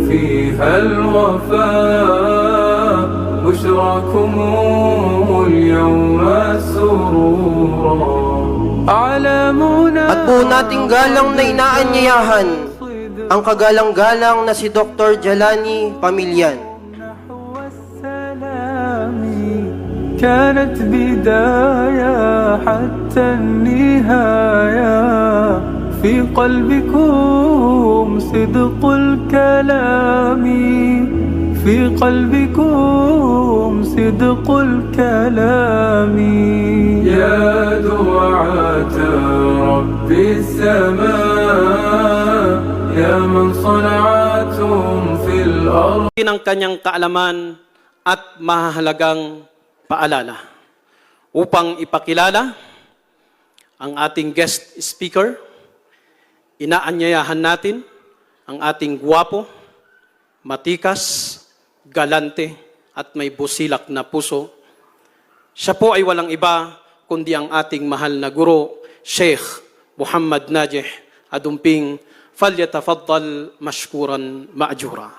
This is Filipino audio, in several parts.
فيها الوفاء بشراكم اليوم سرورا علامنا. At po nating galang na inaanyayahan ang kagalang-galang na si Dr. Jalani Pamilyan. كانت بداية حتى النهاية في قلبكم صدق الكلام في قلبكم صدق الكلام يا دعاة رب السماء يا من صنعتم في الأرض. Ng kanyang kaalaman at mahalagang paalala upang ipakilala ang ating guest speaker. Inaanyayahan natin ang ating guwapo, matikas, galante at may busilak na puso. Siya po ay walang iba kundi ang ating mahal na guro, Sheikh Muhammad Najih Adumping. Falyatafaddal mashkuran ma'jura.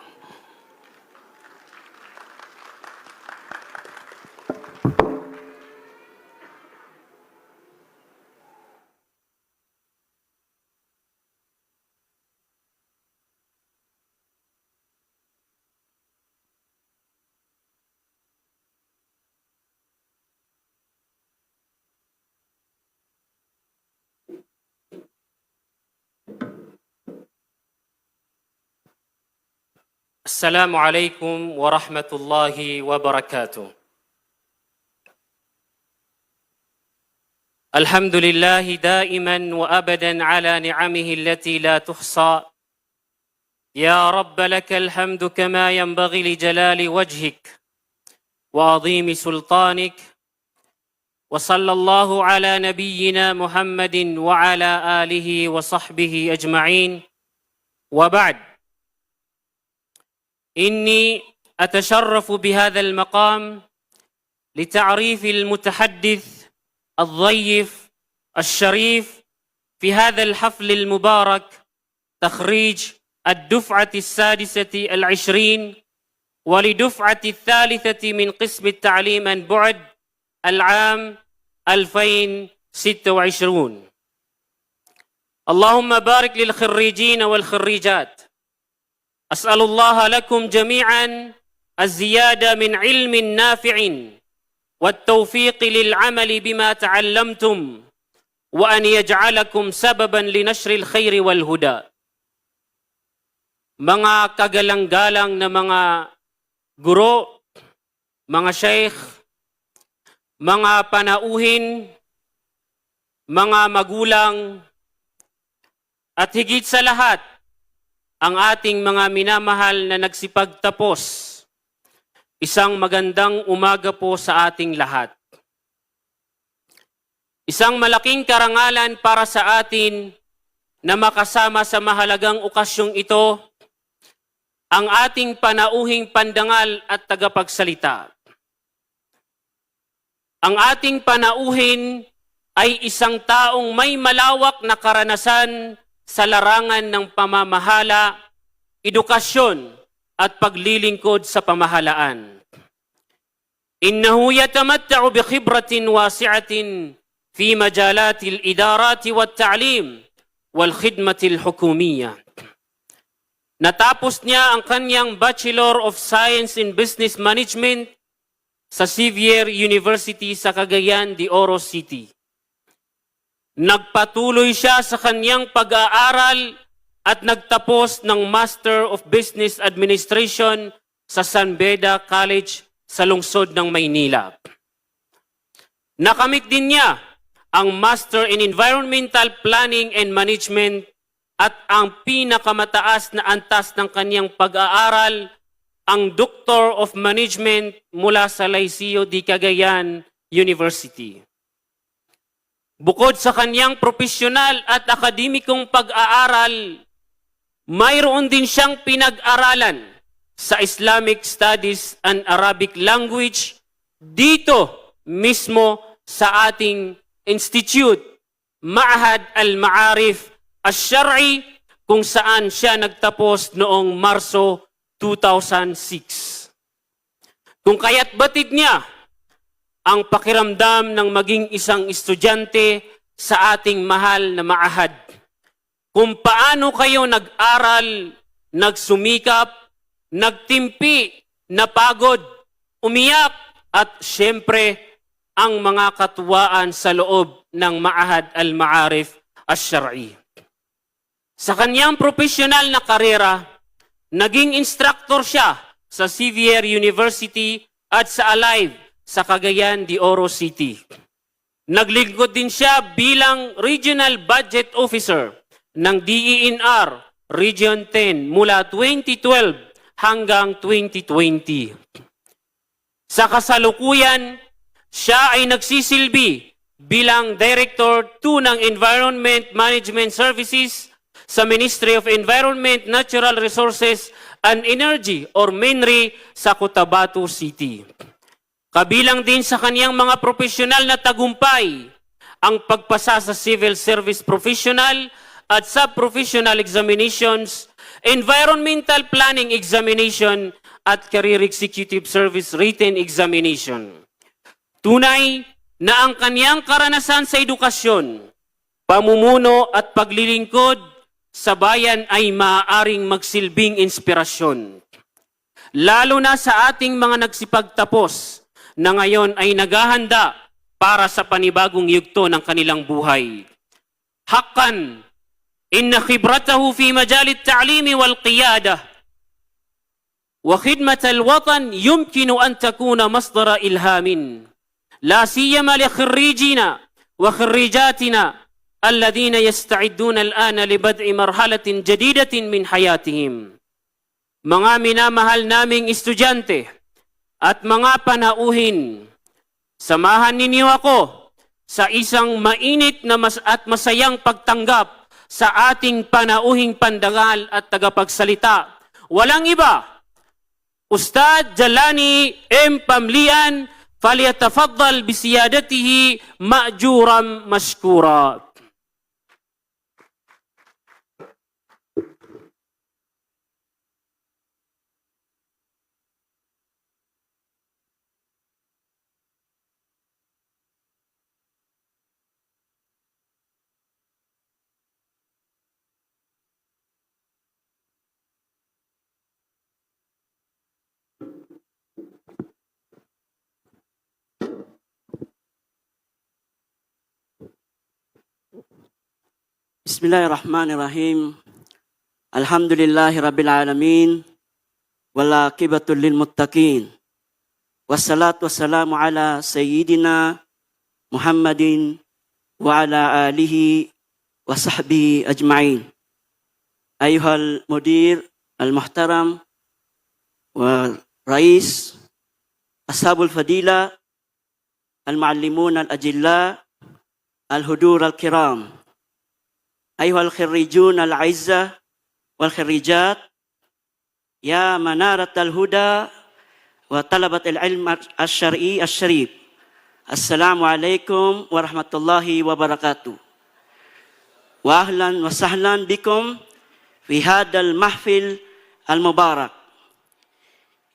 السلام عليكم ورحمة الله وبركاته. الحمد لله دائما وأبدا على نعمه التي لا تحصى. يا رب لك الحمد كما ينبغي لجلال وجهك وعظيم سلطانك. وصلى الله على نبينا محمد وعلى آله وصحبه أجمعين. وبعد، إني أتشرف بهذا المقام لتعريف المتحدث الضيف الشريف في هذا الحفل المبارك، تخريج الدفعة 26 ولدفعة 3 من قسم التعليم عن بعد العام 2026. اللهم بارك للخريجين والخريجات. أسأل الله لكم جميعا الزيادة من علم نافع والتوفيق للعمل بما تعلمتم وأن يجعلكم سببا لنشر الخير والهدى. Mga kagalang-galang na mga guro, mga sheikh, mga panauhin, mga magulang, at higit sa lahat, ang ating mga minamahal na nagsipagtapos, isang magandang umaga po sa ating lahat. Isang malaking karangalan para sa atin na makasama sa mahalagang okasyong ito ang ating panauhing pandangal at tagapagsalita. Ang ating panauhin ay isang taong may malawak na karanasan sa larangan ng pamamahala, edukasyon at paglilingkod sa pamahalaan. Innahu yatamatta'u bi khibratin wasi'atin fi majalati al-idarati wat-ta'lim wal khidmati al-hukumiyya. Natapos niya ang kanyang Bachelor of Science in Business Management sa Xavier University sa Cagayan de Oro City. Nagpatuloy siya sa kanyang pag-aaral at nagtapos ng Master of Business Administration sa San Beda College sa lungsod ng Maynila. Nakamit din niya ang Master in Environmental Planning and Management at ang pinakamataas na antas ng kanyang pag-aaral, ang Doctor of Management mula sa Liceo de Cagayan University. Bukod sa kanyang profesional at akademikong pag-aaral, mayroon din siyang pinag-aralan sa Islamic Studies and Arabic Language dito mismo sa ating institute, Ma'had al-Ma'arif al-Shar'i, kung saan siya nagtapos noong Marso 2006. Kung kaya't batid niya ang pakiramdam ng maging isang estudyante sa ating mahal na maahad. Kung paano kayo nag-aral, nagsumikap, nagtimpi, napagod, umiyak, at syempre, ang mga katuwaan sa loob ng Ma'ahad al-Ma'arif al-Shar'i. Sa kanyang profesional na karera, naging instructor siya sa Xavier University at sa Alive sa Cagayan de Oro City. Naglingkod din siya bilang Regional Budget Officer ng DENR Region 10 mula 2012 hanggang 2020. Sa kasalukuyan, siya ay nagsisilbi bilang Director 2 ng Environment Management Services sa Ministry of Environment, Natural Resources and Energy or MINRE sa Cotabato City. Kabilang din sa kaniyang mga profesional na tagumpay ang pagpasa sa Civil Service Professional at Sub-Professional Examinations, Environmental Planning Examination at Career Executive Service Written Examination. Tunay na ang kaniyang karanasan sa edukasyon, pamumuno at paglilingkod sa bayan ay maaaring magsilbing inspirasyon. Lalo na sa ating mga nagsipagtapos na ngayon ay naghahanda para sa panibagong yugto ng kanilang buhay. Haqqan, inna khibratahu fi majal at-ta'lim wal qiyadah wa khidmat al-watan yumkinu an takuna masdara ilhamin la siyama li khirrijina wa khirrijatina alladhina yasta'iduna al-ana li bad'i marhalatin jadidatin min hayatihim. Mga minamahal naming estudyante at mga panauhin, samahan ninyo ako sa isang mainit na at masayang pagtanggap sa ating panauhing pandangal at tagapagsalita. Walang iba, Ustad Jalani M. Pamlian, falyatafaddal bisiyadatihi ma'juram mashkura. Bismillahirrahmanirrahim. Alhamdulillahi Rabbil Alamin. Wala kibatul lil muttaqin. Wassalatu wassalamu ala Sayyidina Muhammadin wa ala alihi wa sahbihi ajma'in. Ayuhal mudir al-muhtaram wa rais, ashabul fadila, al-muallimun al-ajilla, al-hudur al-kiram. أيها الخريجون الأعزة والخريجات يا منارة الهدى وطلبة العلم الشرعي الشريف السلام عليكم ورحمة الله وبركاته وأهلا وسهلا بكم في هذا المحفل المبارك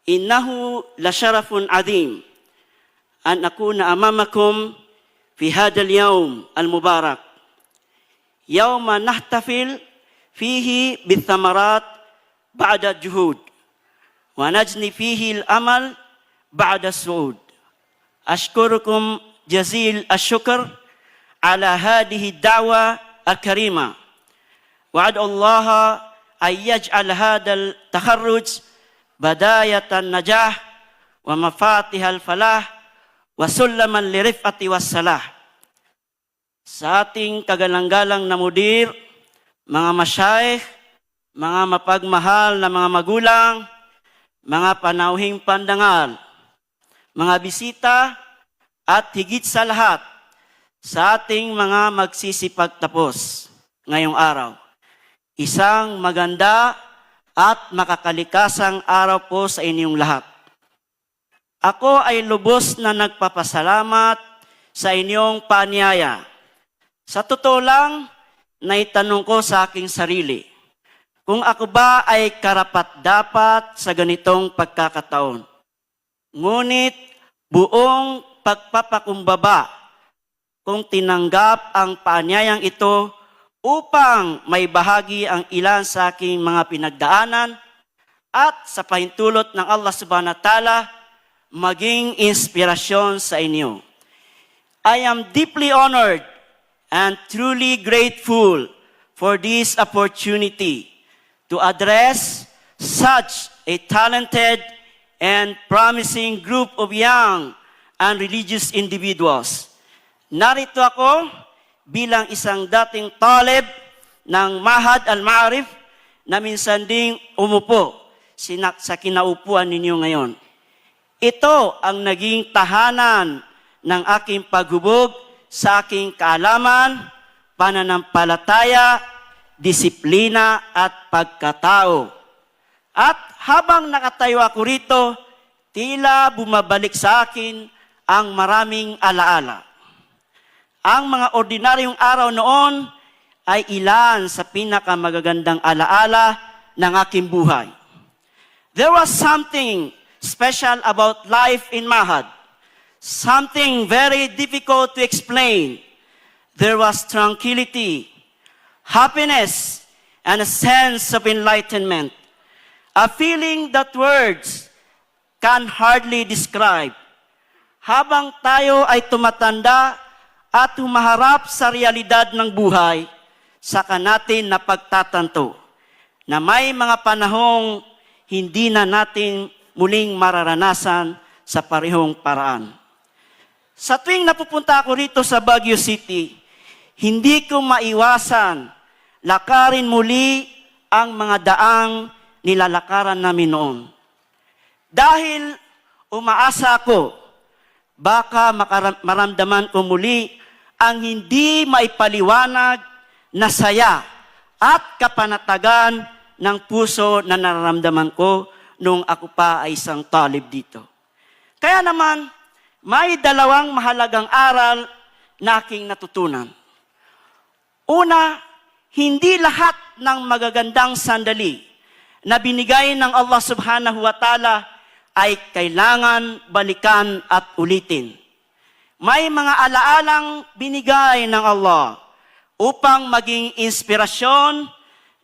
إنه لشرف عظيم أن أكون أمامكم في هذا اليوم المبارك يوم نحتفل فيه بالثمرات بعد الجهود ونجني فيه الأمل بعد الصعود. أشكركم جزيل الشكر على هذه الدعوة الكريمة وأدعو الله أن يجعل هذا التخرج بداية النجاح ومفاتيح الفلاح وسلما لرفعة والصلاح. Sa ating kagalang-galang na mudir, mga masyayikh, mga mapagmahal na mga magulang, mga panauhing pandangal, mga bisita, at higit sa lahat, sa ating mga magsisipagtapos ngayong araw. Isang maganda at makakalikasang araw po sa inyong lahat. Ako ay lubos na nagpapasalamat sa inyong paanyaya. Sa totoo lang, naitanong ko sa aking sarili, kung ako ba ay karapat-dapat sa ganitong pagkakataon. Ngunit buong pagpapakumbaba kung tinanggap ang paanyayang ito upang may bahagi ang ilan sa aking mga pinagdaanan at sa pahintulot ng Allah subhanahu wa ta'ala maging inspirasyon sa inyo. I am deeply honored and truly grateful for this opportunity to address such a talented and promising group of young and religious individuals. Narito ako bilang isang dating talib ng Mahad al-Ma'arif na minsan ding umupo sa kinaupuan ninyo ngayon. Ito ang naging tahanan ng aking paghubog sa aking kaalaman, pananampalataya, disiplina at pagkatao. At habang nakatayo ako rito, tila bumabalik sa akin ang maraming alaala. Ang mga ordinaryong araw noon ay ilan sa pinakamagagandang alaala ng aking buhay. There was something special about life in Mahad, something very difficult to explain. There was tranquility, happiness, and a sense of enlightenment, a feeling that words can hardly describe. Habang tayo ay tumatanda at humaharap sa realidad ng buhay, saka natin napagtatanto na may mga panahong hindi na natin muling mararanasan sa parehong paraan. Sa tuwing napupunta ako rito sa Baguio City, hindi ko maiwasan lakarin muli ang mga daang nilalakaran namin noon. Dahil umaasa ako, baka maramdaman ko muli ang hindi maipaliwanag na saya at kapanatagan ng puso na nararamdaman ko nung ako pa ay isang talib dito. Kaya naman, may dalawang mahalagang aral na aking natutunan. Una, hindi lahat ng magagandang sandali na binigay ng Allah subhanahu wa ta'ala ay kailangan balikan at ulitin. May mga alaalang binigay ng Allah upang maging inspirasyon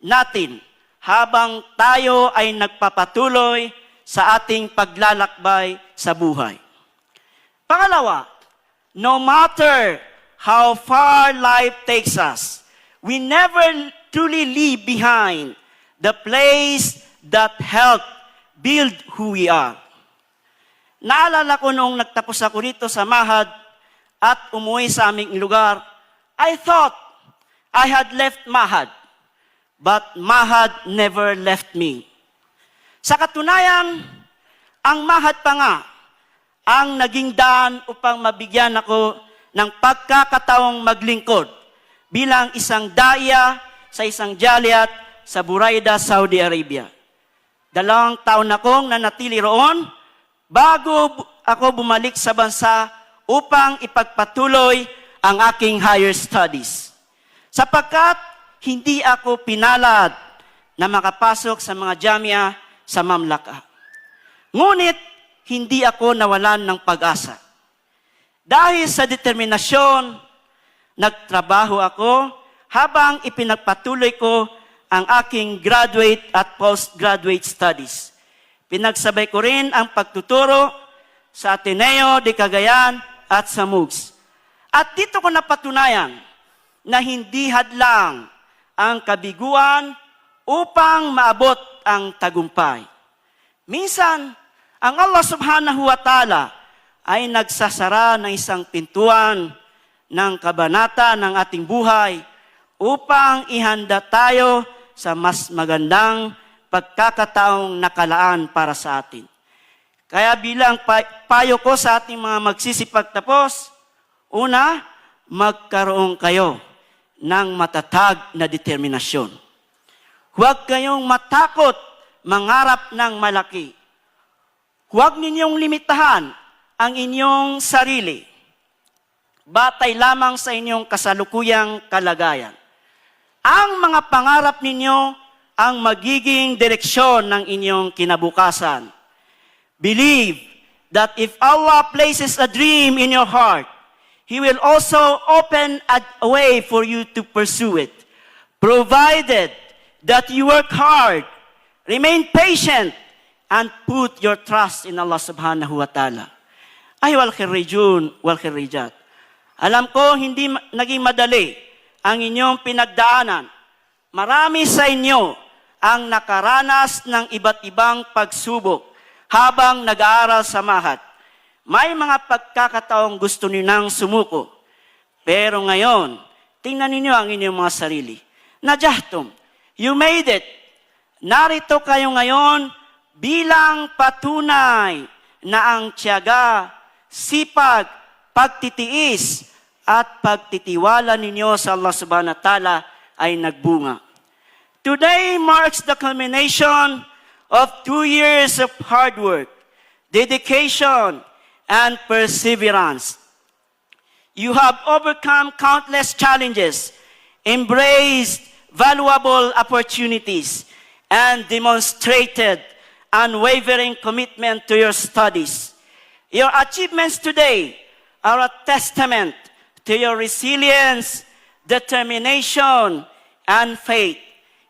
natin habang tayo ay nagpapatuloy sa ating paglalakbay sa buhay. Pangalawa, no matter how far life takes us, we never truly leave behind the place that helped build who we are. Naalala ko noong nagtapos ako rito sa Mahad at umuwi sa aming lugar, I thought I had left Mahad, but Mahad never left me. Sa katunayan, ang Mahad pa nga ang naging daan upang mabigyan ako ng pagkakataong maglingkod bilang isang daya sa isang jaliyat sa Buraida, Saudi Arabia. 2 taon akong nanatili roon bago ako bumalik sa bansa upang ipagpatuloy ang aking higher studies. Sapagkat hindi ako pinalad na makapasok sa mga jamia sa Mamlaka. Ngunit hindi ako nawalan ng pag-asa. Dahil sa determinasyon, nagtrabaho ako habang ipinagpatuloy ko ang aking graduate at postgraduate studies. Pinagsabay ko rin ang pagtuturo sa Ateneo de Cagayan at sa MUGS. At dito ko napatunayan na hindi hadlang ang kabiguan upang maabot ang tagumpay. Minsan, ang Allah subhanahu wa ta'ala ay nagsasara ng isang pintuan ng kabanata ng ating buhay upang ihanda tayo sa mas magandang pagkakataong nakalaan para sa atin. Kaya bilang payo ko sa ating mga magsisipagtapos, una, magkaroon kayo ng matatag na determinasyon. Huwag kayong matakot mangarap ng malaki. Huwag ninyong limitahan ang inyong sarili. Batay lamang sa inyong kasalukuyang kalagayan. Ang mga pangarap ninyo ang magiging direksyon ng inyong kinabukasan. Believe that if Allah places a dream in your heart, He will also open a way for you to pursue it, provided that you work hard, remain patient, and put your trust in Allah subhanahu wa ta'ala. Ay wal khirrijun wal khirrijat. Alam ko hindi naging madali ang inyong pinagdaanan. Marami sa inyo ang nakaranas ng iba't ibang pagsubok habang nag-aaral sa Mahad. May mga pagkakataong gusto nilang sumuko. Pero ngayon, tingnan ninyo ang inyong mga sarili. Najahtum, you made it. Narito kayo ngayon bilang patunay na ang tiyaga, sipag, pagtitiis, at pagtitiwala ninyo sa Allah subhanahu wa ta'ala ay nagbunga. Today marks the culmination of 2 years of hard work, dedication, and perseverance. You have overcome countless challenges, embraced valuable opportunities, and demonstrated unwavering commitment to your studies. Your achievements today are a testament to your resilience, determination, and faith.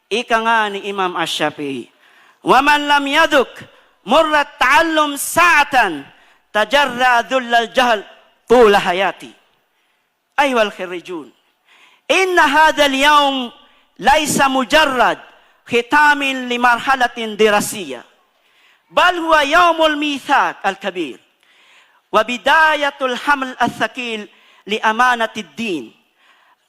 Ika nga ni Imam Ash-Shafi'i, وَمَنْ لَمْ يَذُكْ مُرَّ التَّعَلُّمْ سَاعَةً تَجَرَّى ذُلَّ الْجَهْلِ طُولَ حَيَاتِي. أيها الخريجون، إن هذا اليوم ليس مجرد ختام لمرحلة دراسية، بل هو يوم الميثاق الكبير وبداية الحمل الثقيل لأمانة الدين.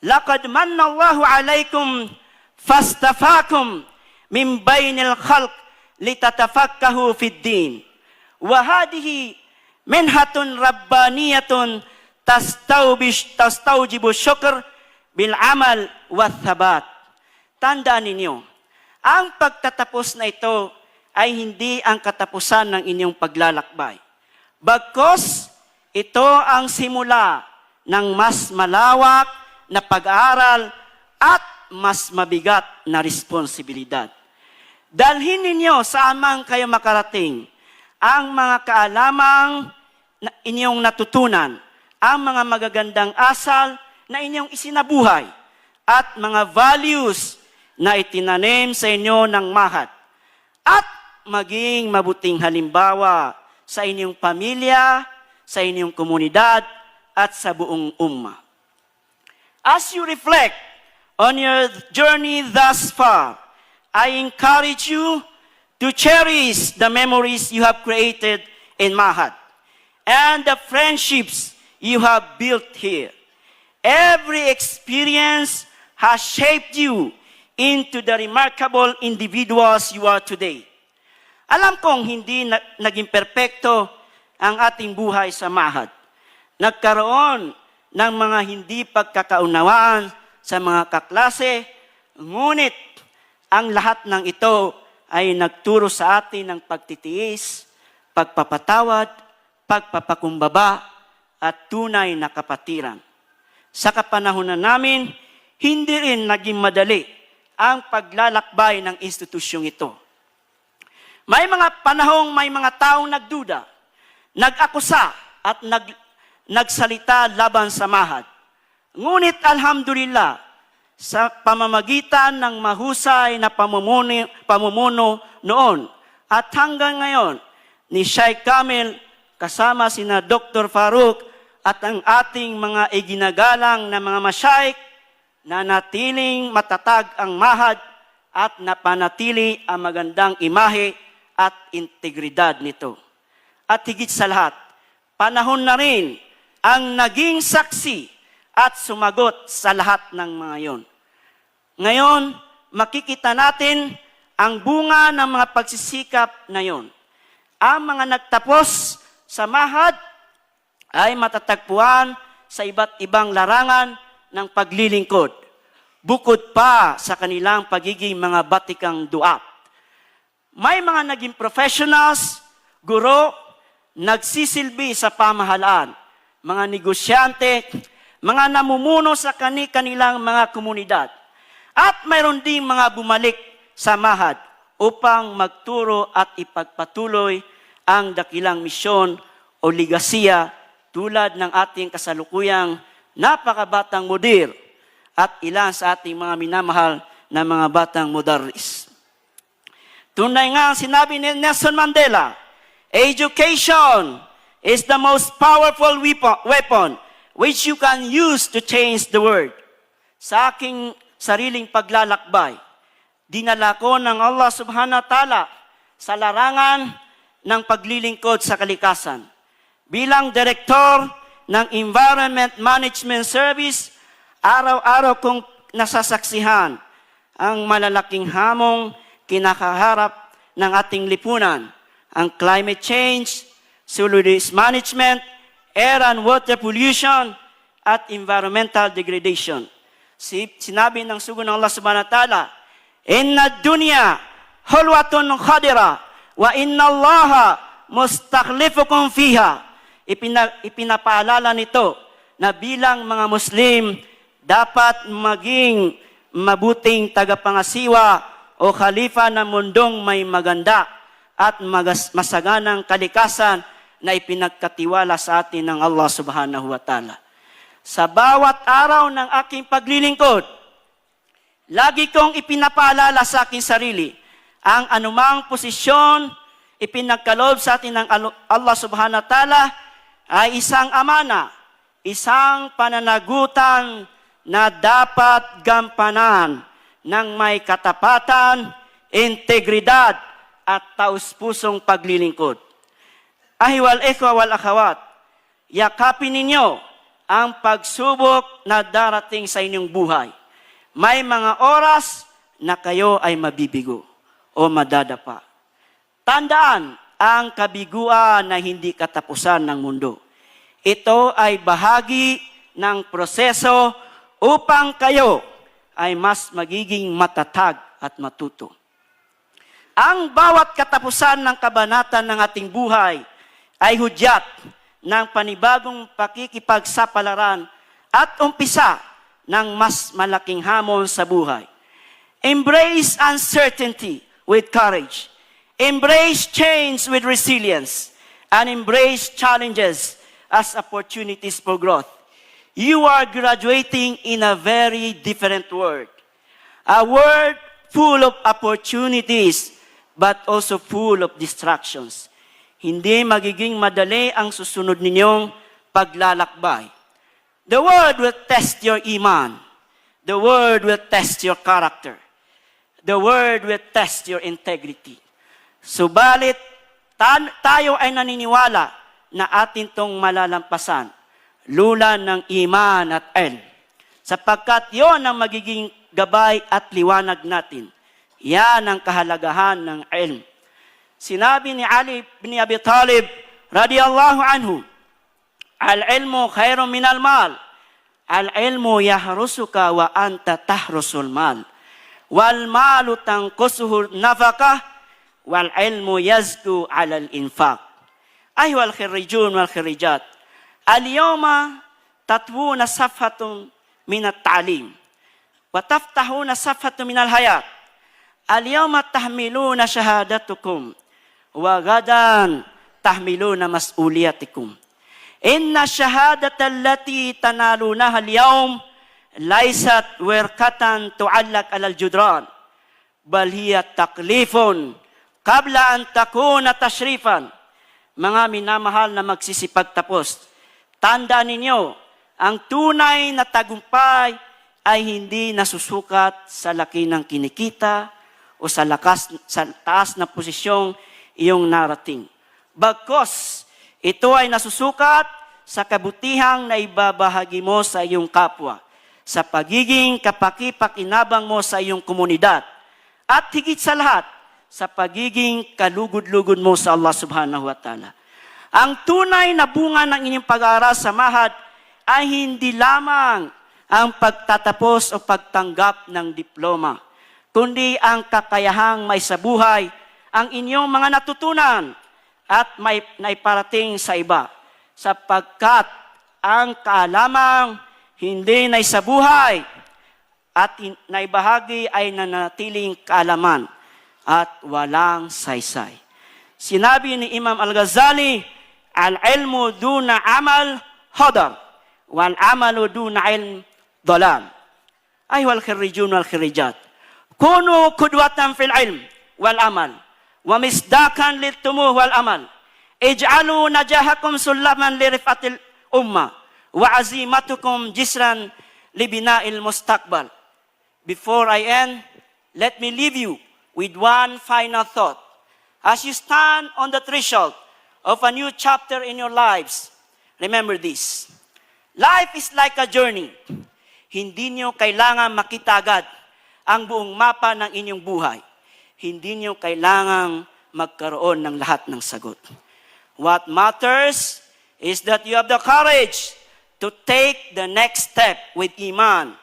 لقد من الله عليكم فاصطفاكم من بين الخلق لتتفقهوا في الدين، وهذه منحة ربانية تستوجب الشكر بالعمل والثبات. Tandaan ninyo, ang pagtatapos na ito ay hindi ang katapusan ng inyong paglalakbay. Bagkus, ito ang simula ng mas malawak na pag-aaral at mas mabigat na responsibilidad. Dalhin ninyo saan man kayo makarating ang mga kaalamang na inyong natutunan, ang mga magagandang asal na inyong isinabuhay, at mga values na itinanim sa inyo ng Mahad, at maging mabuting halimbawa sa inyong pamilya, sa inyong komunidad, at sa buong umma. As you reflect on your journey thus far, I encourage you to cherish the memories you have created in Mahad and the friendships you have built here. Every experience has shaped you into the remarkable individuals you are today. Alam kong hindi naging perpekto ang ating buhay sa Mahad. Nagkaroon ng mga hindi pagkakaunawaan sa mga kaklase, ngunit ang lahat ng ito ay nagturo sa atin ng pagtitiis, pagpapatawad, pagpapakumbaba, at tunay na kapatiran. Sa kapanahunan namin, hindi rin naging madali ang paglalakbay ng institusyong ito. May mga panahong may mga taong nagduda, nag-akusa at nagsalita laban sa Mahad. Ngunit alhamdulillah, sa pamamagitan ng mahusay na pamumuno noon at hanggang ngayon ni Sheikh Kamil kasama sina Dr. Farouk at ang ating mga iginagalang na mga masyayikh, na natiling matatag ang Mahad at napanatili ang magandang imahe at integridad nito. At higit sa lahat, panahon na rin ang naging saksi at sumagot sa lahat ng mga yon. Ngayon, makikita natin ang bunga ng mga pagsisikap na yon. Ang mga nagtapos sa Mahad ay matatagpuan sa iba't ibang larangan ng paglilingkod, bukod pa sa kanilang pagiging mga batikang duat. May mga naging professionals, guro, nagsisilbi sa pamahalaan, mga negosyante, mga namumuno sa kanilang mga komunidad. At mayroon ding mga bumalik sa mahad upang magturo at ipagpatuloy ang dakilang misyon o ligasiya tulad ng ating kasalukuyang napakabatang mudir at ilan sa ating mga minamahal na mga batang mudarris. Tunay nga sinabi ni Nelson Mandela, education is the most powerful weapon which you can use to change the world. Sa aking sariling paglalakbay, dinala ko ng Allah subhanahu wa ta'ala sa larangan ng paglilingkod sa kalikasan. Bilang direktor ng Environment Management Service, araw-araw kong nasasaksihan ang malalaking hamong kinakaharap ng ating lipunan, ang climate change, solid waste management, air and water pollution, at environmental degradation. Sinabi ng sugo ng Allah subhanahu wa ta'ala, Inna dunya hulwatun khadira wa inna Allaha mustakhlifukum fiha. Ipinapaalala nito na bilang mga Muslim, dapat maging mabuting tagapangasiwa o khalifa ng mundong may maganda at masaganang kalikasan na ipinagkatiwala sa atin ng Allah subhanahu wa ta'ala. Sa bawat araw ng aking paglilingkod, lagi kong ipinapaalala sa aking sarili ang anumang posisyon ipinagkaloob sa atin ng Allah subhanahu wa ta'ala ay isang amana, isang pananagutan na dapat gampanan ng may katapatan, integridad at taus-pusong paglilingkod. Ahiwal ikhwa wal akhawat, yakapin ninyo ang pagsubok na darating sa inyong buhay. May mga oras na kayo ay mabibigo o madadapa. Tandaan ang kabiguan na hindi katapusan ng mundo. Ito ay bahagi ng proseso upang kayo ay mas magiging matatag at matuto. Ang bawat katapusan ng kabanatan ng ating buhay ay hudyat ng panibagong pakikipagsapalaran at umpisa ng mas malaking hamon sa buhay. Embrace uncertainty with courage. Embrace change with resilience. And embrace challenges as opportunities for growth. You are graduating in a very different world. A world full of opportunities, but also full of distractions. Hindi magiging madali ang susunod ninyong paglalakbay. The world will test your iman. The world will test your character. The world will test your integrity. Subalit, tayo ay naniniwala na atin tong malalampasan, lula ng iman at ilm. Sapagkat yon ang magiging gabay at liwanag natin. Yan ang kahalagahan ng ilm. Sinabi ni Ali bin Abi Talib, radiyallahu anhu, al-ilmu khairun minal mal. Al-ilmu yahrusuka wa anta tahrusul mal. Wal malu tangkusuhu nafakah, wal ilmu yazku alal infaq. Ayyuhal khirrijun wal khirrijat, al-yawma tatwuna safhatun minat ta'lim, wa taftahuna safhatun minal hayat. Al-yawma tahmiluna shahadatukum, wa gadan tahmiluna mas'uliyatikum. Inna shahadata allati tanalunaha al-yawm laysat wirkatan tu'allak alal judran, bal hiya taklifun qabla an takuna tashrifan. Mga minamahal na magsisipagtapos, tandaan ninyo, ang tunay na tagumpay ay hindi nasusukat sa laki ng kinikita o sa taas na posisyong iyong narating. Bagkos, ito ay nasusukat sa kabutihang na ibabahagi mo sa iyong kapwa, sa pagiging kapaki-pakinabang mo sa iyong komunidad, at higit sa lahat, sa pagiging kalugod-lugod mo sa Allah subhanahu wa ta'ala. Ang tunay na bunga ng inyong pag-aaral sa mahad ay hindi lamang ang pagtatapos o pagtanggap ng diploma, kundi ang kakayahang may sabuhay ang inyong mga natutunan at may naiparating sa iba, sapagkat ang kaalamang hindi naisabuhay at naibahagi ay nanatiling kaalaman at walang saysay. Sinabi ni Imam Al-Ghazali, al-ilmu duna amal hadar, wal amalu duna ilm dalal. Ayuhal khirrijun wal khirrijat, kunu kudwatan fil ilm wal amal, wa misdakan lil tumuh wal amal. Ij'alu najahakum sulaman li rifatil ummah, wa azimatukum jisran li bina'il mustaqbal. Before I end, let me leave you with one final thought. As you stand on the threshold of a new chapter in your lives, remember this. Life is like a journey. Hindi nyo kailangan makita agad ang buong mapa ng inyong buhay. Hindi nyo kailangang magkaroon ng lahat ng sagot. What matters is that you have the courage to take the next step with iman,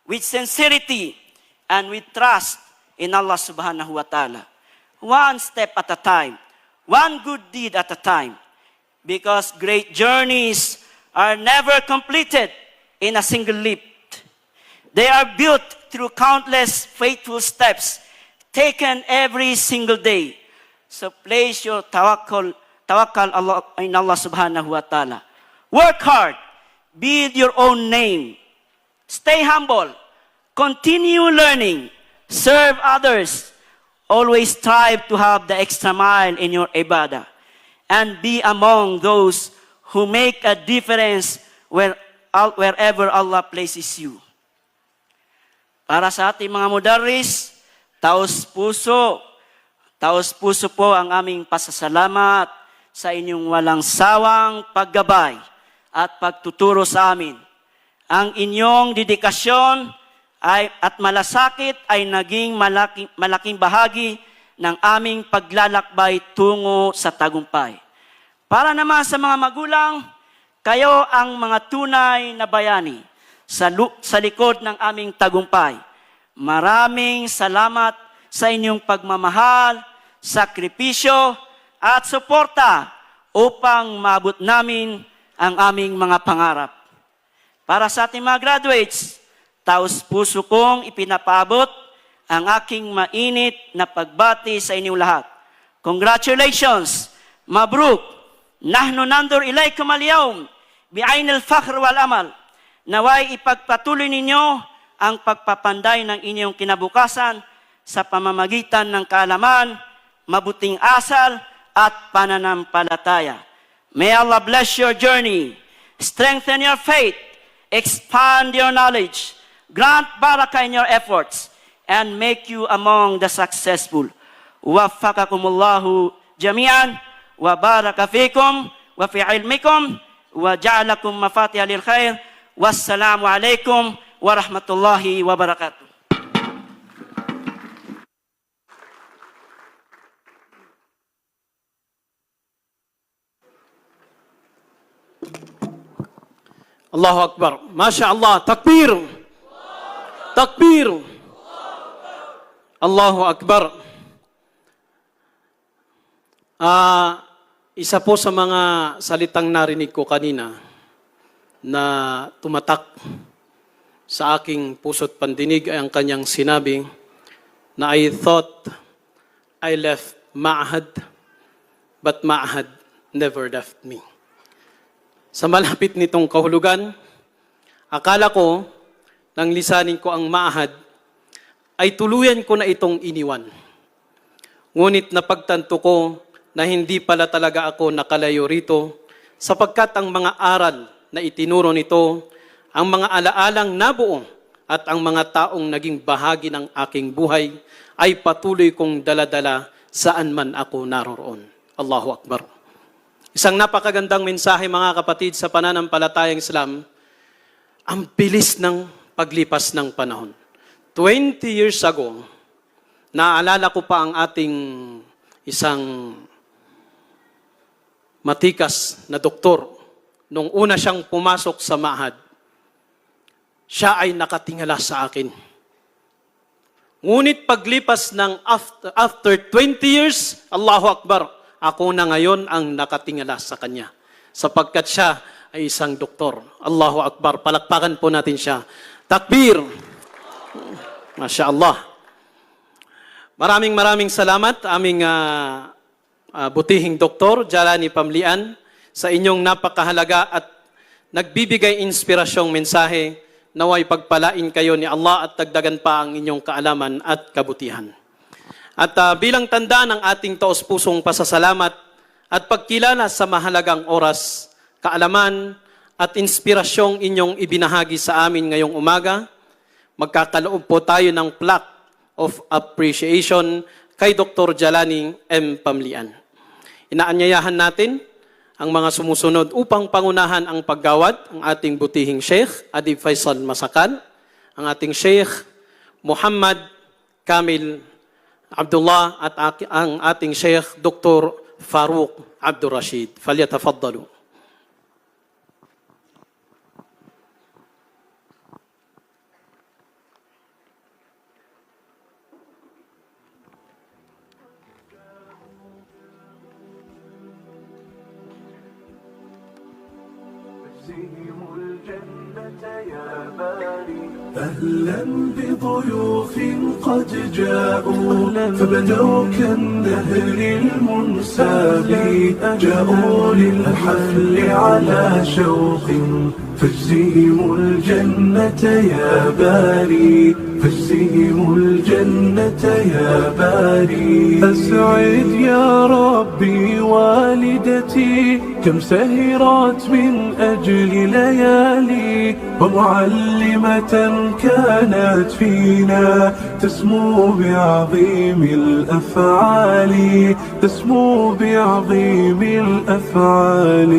with sincerity, and with trust in Allah subhanahu wa ta'ala. One step at a time, one good deed at a time. Because great journeys are never completed in a single leap. They are built through countless faithful steps taken every single day. So place your tawakkul Allah, in Allah subhanahu wa ta'ala. Work hard. Build your own name. Stay humble. Continue learning. Serve others. Always strive to have the extra mile in your ibadah. And be among those who make a difference wherever Allah places you. Para sa ating mga mudarris, taos puso po ang aming pasasalamat sa inyong walang sawang paggabay at pagtuturo sa amin. Ang inyong dedikasyon at malasakit ay naging malaking bahagi ng aming paglalakbay tungo sa tagumpay. Para naman sa mga magulang, kayo ang mga tunay na bayani sa likod ng aming tagumpay. Maraming salamat sa inyong pagmamahal, sakripisyo, at suporta upang maabot namin ang aming mga pangarap. Para sa ating mga graduates, taos puso kong ipinapaabot ang aking mainit na pagbati sa inyong lahat. Congratulations! Mabruk! Nahnu nandur ilaykum al-yawm bi'ainil fakhr wal amal. Naway ipagpatuloy ninyo ang pagpapanday ng inyong kinabukasan sa pamamagitan ng kaalaman, mabuting asal, at pananampalataya. May Allah bless your journey, strengthen your faith, expand your knowledge, grant barakah in your efforts, and make you among the successful. Waffaqakumullahu jami'an, wa baraka fikum, wa fi ilmikum, wa ja'alakum mafatiha lil khair. Wassalamu alaikum warahmatullahi wabarakatuh. Allahu Akbar. Masya Allah. Takbir. Takbir. Allahu Akbar. Isa po sa mga salitang narinig ko kanina na tumatak sa aking puso't pandinig ay ang kanyang sinabi na I thought I left Ma'had, but Ma'had never left me. Sa malapit nitong kahulugan, akala ko nang lisanin ko ang Ma'had ay tuluyan ko na itong iniwan. Ngunit napagtanto ko na hindi pala talaga ako nakalayo rito sapagkat ang mga aral na itinuro nito, ang mga alaalang nabuo at ang mga taong naging bahagi ng aking buhay ay patuloy kong daladala saan man ako naroroon. Allahu Akbar. Isang napakagandang mensahe mga kapatid sa pananampalatayang Islam, ang bilis ng paglipas ng panahon. 20 years ago, naalala ko pa ang ating isang matikas na doktor. Nung una siyang pumasok sa Ma'had, siya ay nakatingala sa akin. Ngunit paglipas ng after 20 years, Allahu Akbar, ako na ngayon ang nakatingala sa kanya. Sapagkat siya ay isang doktor. Allahu Akbar, palakpakan po natin siya. Takbir! Masya Allah. Maraming salamat aming butihing Doktor Jalani Pamlian sa inyong napakahalaga at nagbibigay inspirasyong mensahe. Naway pagpalain kayo ni Allah at dagdagan pa ang inyong kaalaman at kabutihan. At bilang tanda ng ating taos-pusong pasasalamat at pagkilala sa mahalagang oras, kaalaman at inspirasyong inyong ibinahagi sa amin ngayong umaga, magkakaloob po tayo ng plaque of appreciation kay Dr. Jalani M. Pamlian. Inaanyayahan natin ang mga sumusunod upang pangunahan ang paggawad, ang ating butihing Sheikh Adib Faisal Masakal, ang ating Sheikh Muhammad Kamil Abdullah at ang ating Sheikh Dr. Farouk Abdul Rashid. Falyatafaddalu. أهلا بضيوف قد جاءوا فبدوا كالنهر المنساب جاءوا للحفل على شوق فاجزهم الجنة يا باري فاجزهم الجنة يا باري أسعد يا ربي والدتي كم سهرت من أجل ليالي ومعلمة كانت فينا تسمو بعظيم الأفعال تسمو بعظيم الأفعال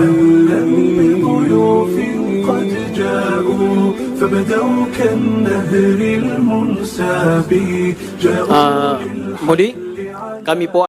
أهلا بضيوف قد جاءوا فبدوا كالنهر المنساب جاءوا Muli, kami po